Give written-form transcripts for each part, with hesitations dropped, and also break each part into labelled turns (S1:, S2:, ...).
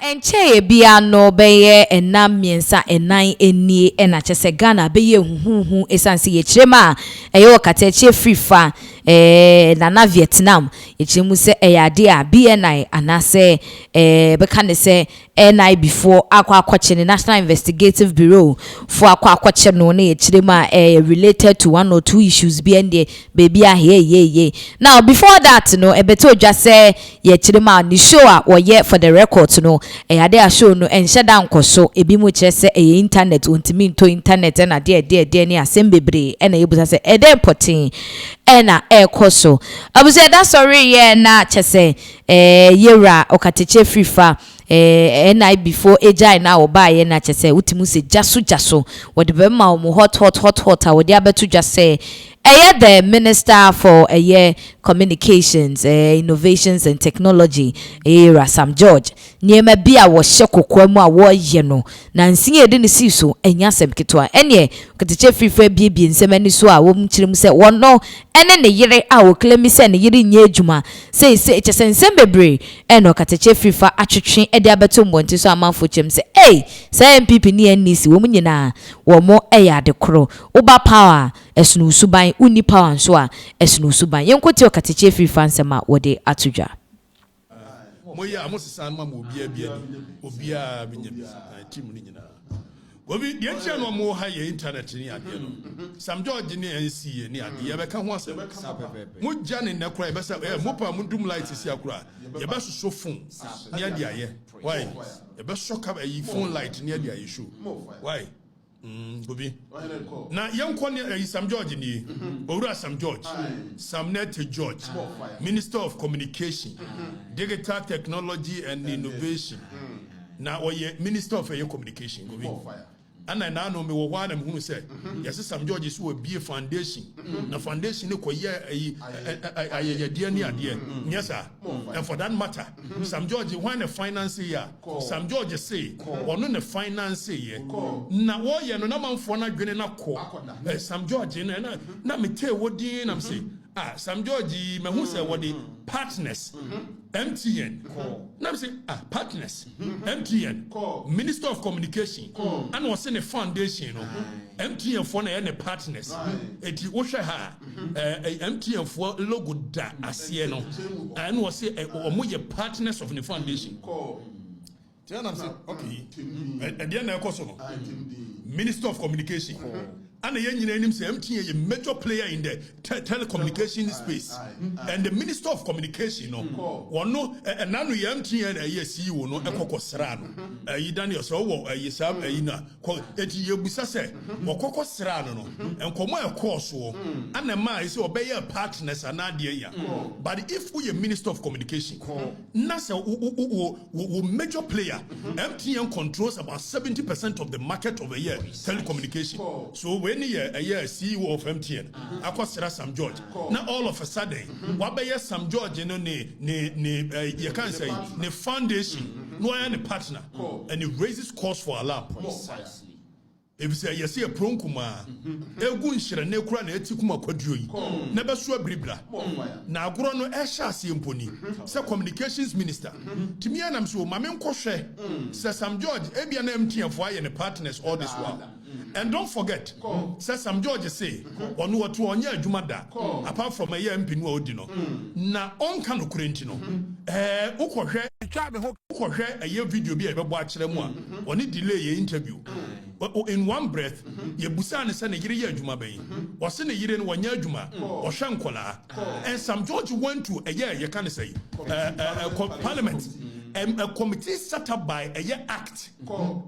S1: enche bia no beye enam miensa enan enie na chese Ghana beye huhu esanse ye chirema eyo okatakyie Afrifa na Vietnam ye chiremu se eyade a BNI anase beka ne se NI before akwache ne National Investigative Bureau for akwache no na ye chirema related to one or two issues BND baby a hey now before that no ebeto dwa se ye chirema ni show a woye for the record no eyade a show no enhye dan koso ebi mu kire se internet ontimi nto internet na de ni asem bebre na yebusa se eden potin na koso abuse that sorry ye na chese yera okatakyie Afrifa NI before ejai na obaye na chese utimu se jaso wode be ma omo hot wode abeto dwase the Minister for Communications, Innovations and Technology, Sam George. Niema bia wo shekokwa mu a wo ye no. Na nsinye de ne siso enya sem ketwa. Enye okatakyie Afrifa bie nsem ani so a wo mkyirem se wono ene ne yire a wo klemi se ne yire nya adwuma. Se echesensem bebre ene okatakyie Afrifa atwetwe ede abeto mbonti so amanfo chem se say MPP ni NC wo nyina wo mo ya de kro. Oba power esunu suban uni power so a esunu suban yenkoti okatakyie Afrifa nsema wode atudwa
S2: moya amosisa ma mo obia binya team ni nyina obi de ntia no mo ha ye internet ni ade no Sam George ni NC ni ade ye beka ho asem mo gya ne nakura ye besa mo pa mo dum light si akura ye beso so phone ni ade aye why ye beso ka yi phone light ni ade aye show why Gobi. Na young Sam George ni Owura Sam George, Samnet George, Minister of Communication, Digital Technology and Innovation. Na oye Minister of Communication. Gobi. And I now know me one and who said, yes, Sam George is will be a foundation. Na foundation ko ye a dear near dear. Yes, sir. And for that matter, Sam George when a financier, Sam George say, or no financier. Na wo ye no na man for na dwene na ko. Sam George na me tell what din am say. Sam George me who say what the partners MTN now say partners MTN Minister of Communication and was in a foundation MTN for na partners eti wo hwe ha MTN for logo da asie no and was say omo partners of the foundation tell am say okay and then na koso no Minister of Communication and the young say MTN a major player in the telecommunication space. And the Minister of Communication, one no, and now we MTN a CEO, no, a cocosrano. You done yourself, you sab, a call it Yobusase, or cocosrano, and come a course, and the man is obey a partners and idea. But if we a Minister of Communication, NASA major player, MTN controls about 70% of the market of a year telecommunication. So when a year CEO of MTN, Akwasira Sam George. Now all of a sudden, what by Sam George, you know, you can't say the foundation, no any partner, and it raises costs for alarm. If you say you see a pronkuma, Egun shira ne kura na etikuma kwadui. Never so bribra. Na agro no esha si imponi. Say communications minister. Timi anam so mame nkwohwe. Say Sam George ebia na MTN for aye ne partners all this while. And don't forget, say Sam George say, onu watu onye adwuma da. Apart from a year MP no odi no. Na onka no kurenti no. Ukwohwe a year video bi e bebo akere mu a. Oni delay ye interview. In one breath, ye busa ne se ne yire ye adwuma bayi. O se ne yire no wanya adwuma. O hwe nkola. And Sam George went to a year ye can say parliament. A committee set up by a year act.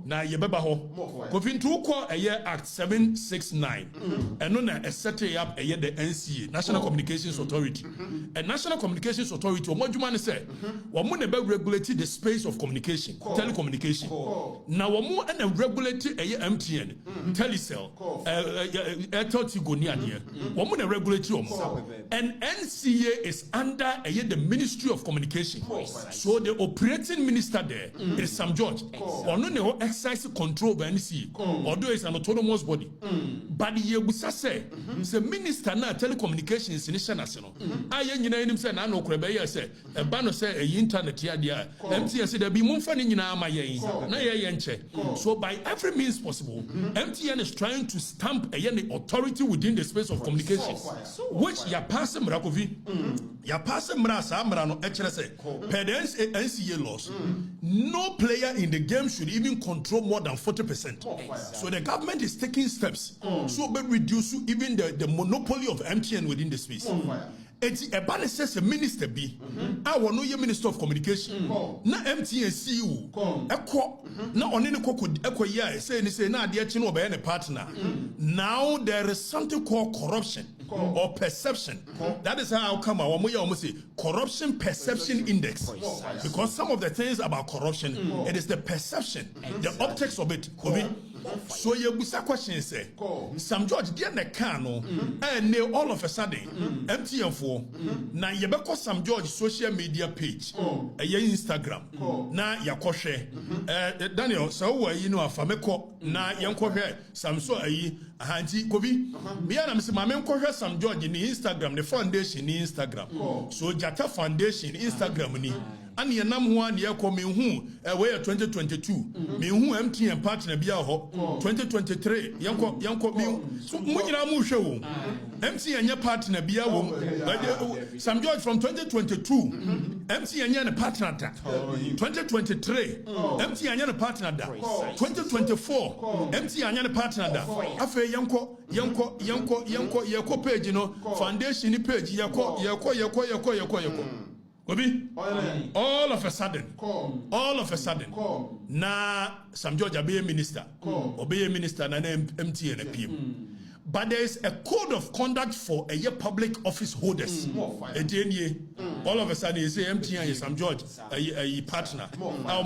S2: Na ye beba ho. Kofintu ko a year act 769. And no na set up a year the NCA, National Communications Authority. And National Communications Authority, what you want to say? Wamu ne be regulate the space of communication, telecommunication. Now wamu and regulate a year MTN, Telecel, Airtel Tigo ni adie. Wamu ne regulate wamu. And NCA is under a year the Ministry of Communication. So they operate creating minister there is Sam George. Or no exercise control by NC. Although it's an autonomous body. But the Yebusa say, the minister na telecommunications in national. I him say na no kwebe say e ba no say internet here there. MTN say there be more fun in my na ye. So by every means possible, MTN is trying to stamp a authority within the space of communication, which ya pass Mrakovi, ya pass Mrasa Mrano HRS, pedants NCA laws. No player in the game should even control more than 40%. So the government is taking steps so but reduce even the monopoly of MTN within the space. It's a ban says a minister be. I want no minister of communication. Na MTN CEO. Echo na onene could echo ya say na dear chino by any partner. Now there is something called corruption or perception. That is how I come almost say corruption perception index. Because some of the things about corruption, it is the perception, the optics of it. So you busa question say Sam George dear ne can no and all of a sudden MTN for na yebeko Sam George social media page Instagram na yakɔhwɛ Daniel so wo yi no afameko na yankɔhwɛ Sam so ayi ahanti kobi me ya na me se ma me nkɔhwɛ Sam George ni Instagram the foundation ni Instagram so Jata Foundation Instagram ni and ye nam ho an ye ko me hu we 2022 me hu MTN partner bia ho 2023 yanko me so mu nyina mu hwe wo MTN nye partner bia wo Sam George from 2022 MTN nye ne partner da 2023 MTN nye ne partner da 2024 MTN nye ne partner da afa yanko page no foundation page yako Obi, all of a sudden, na Sam George obey minister na MTN PM. But there is a code of conduct for a public office holders. All of a sudden, you say MTN is Sam George, a partner. Now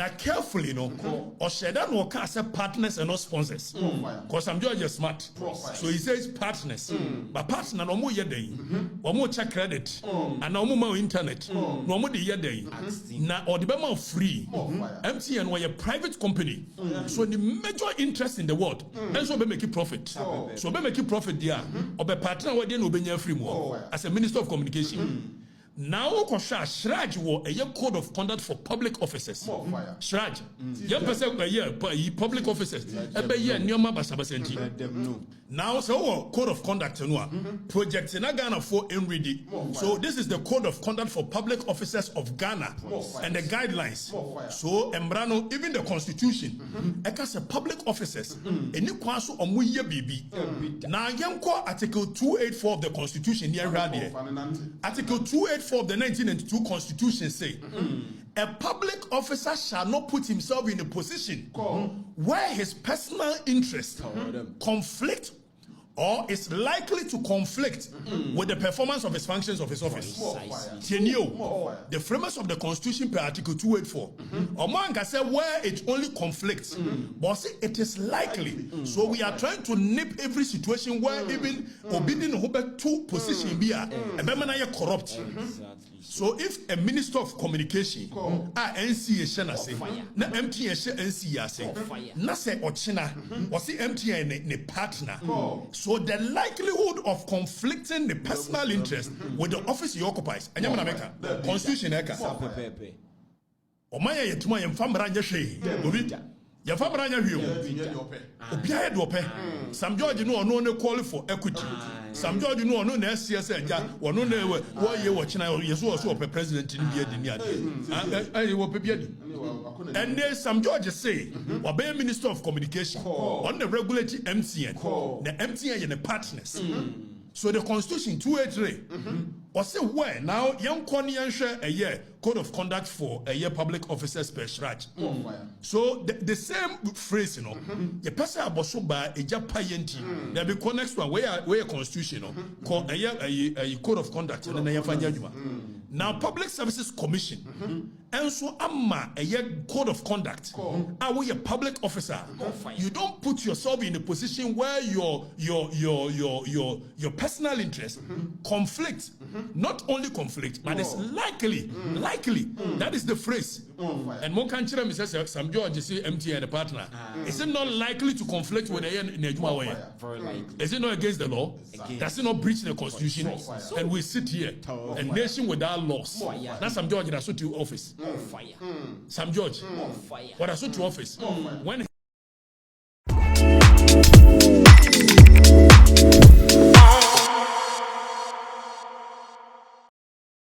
S2: carefully, or Shedan will cast partners and not sponsors. Because Sam George is smart. So he says partners. But partner no more yede. Or more check credit. And no more internet. No more the yede. Now or the bema free. MTN were a private company. So the major interest in the world. And so make it profit. So be make it profit there. Or be partner where they no be free more. As a minister of communication. Now Shraj wo a code of conduct for public officers. Shraj. Young person public officers. Now so code of conduct project in Ghana for ready. So this is the code of conduct for public officers of Ghana and the guidelines. So Embrano, even the constitution, as a public officers, any kwaso omuye bibi. Now yanko article 284 of the constitution here Article 284 of the 1992 Constitution say, a public officer shall not put himself in a position where his personal interest conflict or is likely to conflict with the performance of his functions of his office. The framers of the Constitution per Article 284. Among us say where it only conflicts, but say it is likely. So we are trying to nip every situation where even obedient to position be a corrupt. So if a minister of communication, NCA shana say, na MTN NCA say, na say ochina, or say MTN ne partner. So the likelihood of conflicting the personal interest with the office he occupies, and Yamaka, Constitution eka. Omaya yetuma yemfamra nyeshe, obi. Yemfamra nyehwe. Obiaye dope. Sam George no qualify for equity. Sam George no na SCS ja, no na wo ye wo china yeso so president ni bia di ni ade. Ai wo pe bia di. And then Sam George say, obey Minister of Communication on the regulatory MTN. The MTN and the partners. So the Constitution 283 or say where now young Konian share a year code of conduct for a year public officers per shraj. So the same phrase, the person about so by a Japayenti, there be next one where Constitution called a code of conduct and then Now, Public Services Commission, and so amma a code of conduct. Are we a public officer? You don't put yourself in a position where your personal interest conflict, not only conflict, but it's likely. That is the phrase. And more country says some George say MTN a partner. Is it not likely to conflict with the
S3: Very likely.
S2: Is it not against the law? Does it not breach the constitution? And we sit here, a nation without laws. Now some George has to office. Some George, what has to office? When